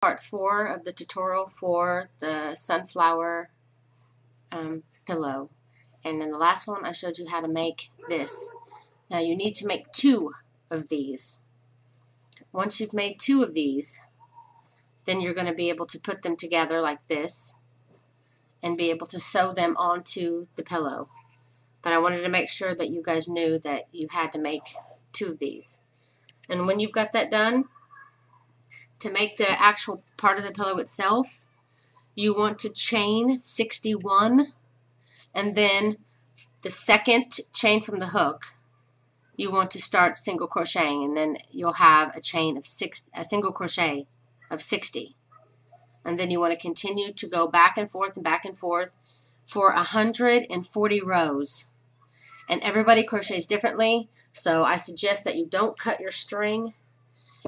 part 4 of the tutorial for the sunflower pillow. And then the last one I showed you how to make this. Now you need to make 2 of these. Once you've made 2 of these, then you're going to be able to put them together like this and be able to sew them onto the pillow. But I wanted to make sure that you guys knew that you had to make 2 of these. And when you've got that done, to make the actual part of the pillow itself, you want to chain 61, and then the second chain from the hook, you want to start single crocheting, and then you'll have a chain of a single crochet of 60. And then you want to continue to go back and forth for 140 rows. And everybody crochets differently, so I suggest that you don't cut your string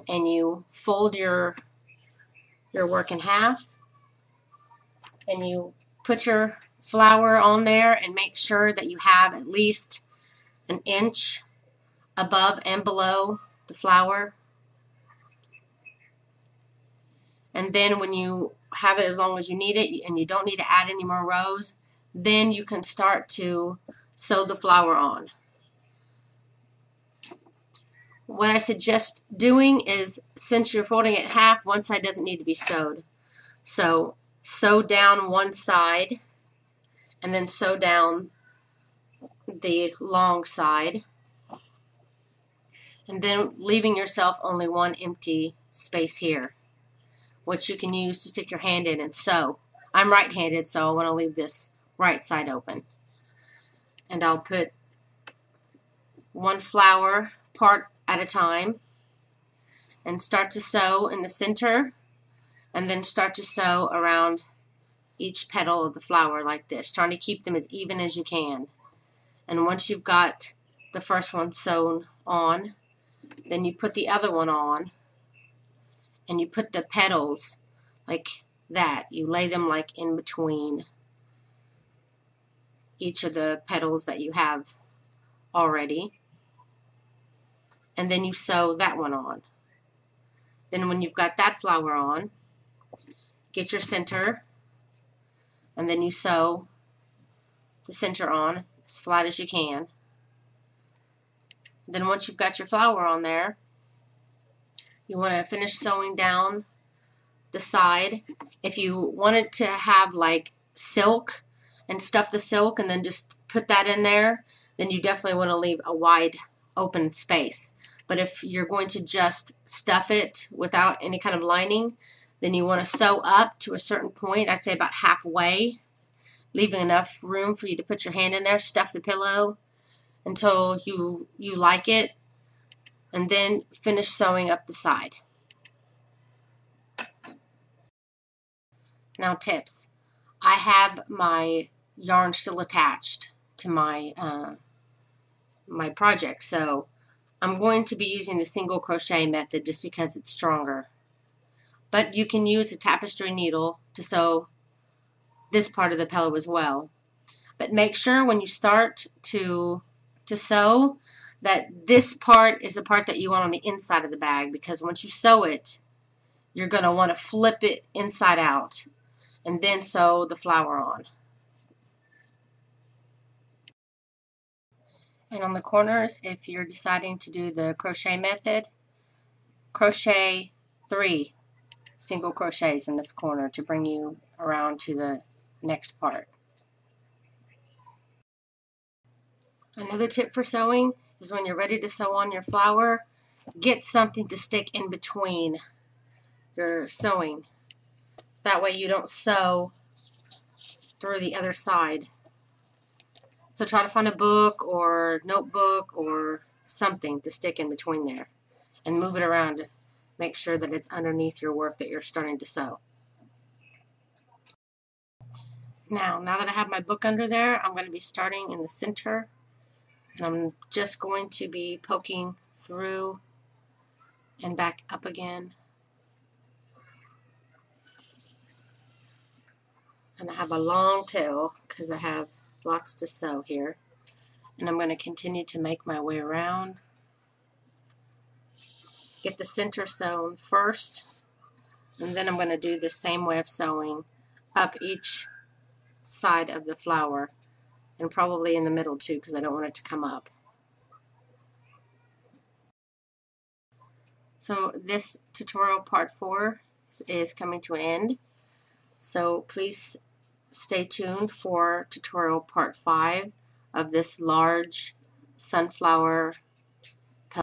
and you fold your work in half, and you put your flower on there and make sure that you have at least an inch above and below the flower. And then when you have it as long as you need it and you don't need to add any more rows, then you can start to sew the flower on. What I suggest doing is, since you're folding it in half, one side doesn't need to be sewed. So sew down one side and then sew down the long side, and then leaving yourself only one empty space here, which you can use to stick your hand in and sew. I'm right-handed, so I want to leave this right side open. And I'll put one flower part at a time and start to sew in the center, and then start to sew around each petal of the flower like this, trying to keep them as even as you can. And once you've got the first one sewn on, then you put the other one on, and you put the petals like that. You lay them like in between each of the petals that you have already, and then you sew that one on. Then when you've got that flower on, get your center, and then you sew the center on as flat as you can. Then once you've got your flower on there, you want to finish sewing down the side. If you wanted to have like silk and stuff the silk and then just put that in there, then you definitely want to leave a wide open space. But if you're going to just stuff it without any kind of lining, then you want to sew up to a certain point, I'd say about halfway, leaving enough room for you to put your hand in there, stuff the pillow until you like it, and then finish sewing up the side. Now tips. I have my yarn still attached to my my project, so I'm going to be using the single crochet method just because it's stronger. But you can use a tapestry needle to sew this part of the pillow as well. But make sure when you start to sew that this part is the part that you want on the inside of the bag, because once you sew it, you're going to want to flip it inside out and then sew the flower on. And on the corners, if you're deciding to do the crochet method, crochet 3 single crochets in this corner to bring you around to the next part. Another tip for sewing is when you're ready to sew on your flower, get something to stick in between your sewing. That way you don't sew through the other side. So try to find a book or notebook or something to stick in between there, and move it around to make sure that it's underneath your work that you're starting to sew. Now that I have my book under there, I'm going to be starting in the center, and I'm just going to be poking through and back up again. And I have a long tail because I have lots to sew here. And I'm going to continue to make my way around. Get the center sewn first, And then I'm going to do the same way of sewing up each side of the flower, and probably in the middle too, because I don't want it to come up. So this tutorial part 4 is coming to an end. So please stay tuned for tutorial part 5 of this large sunflower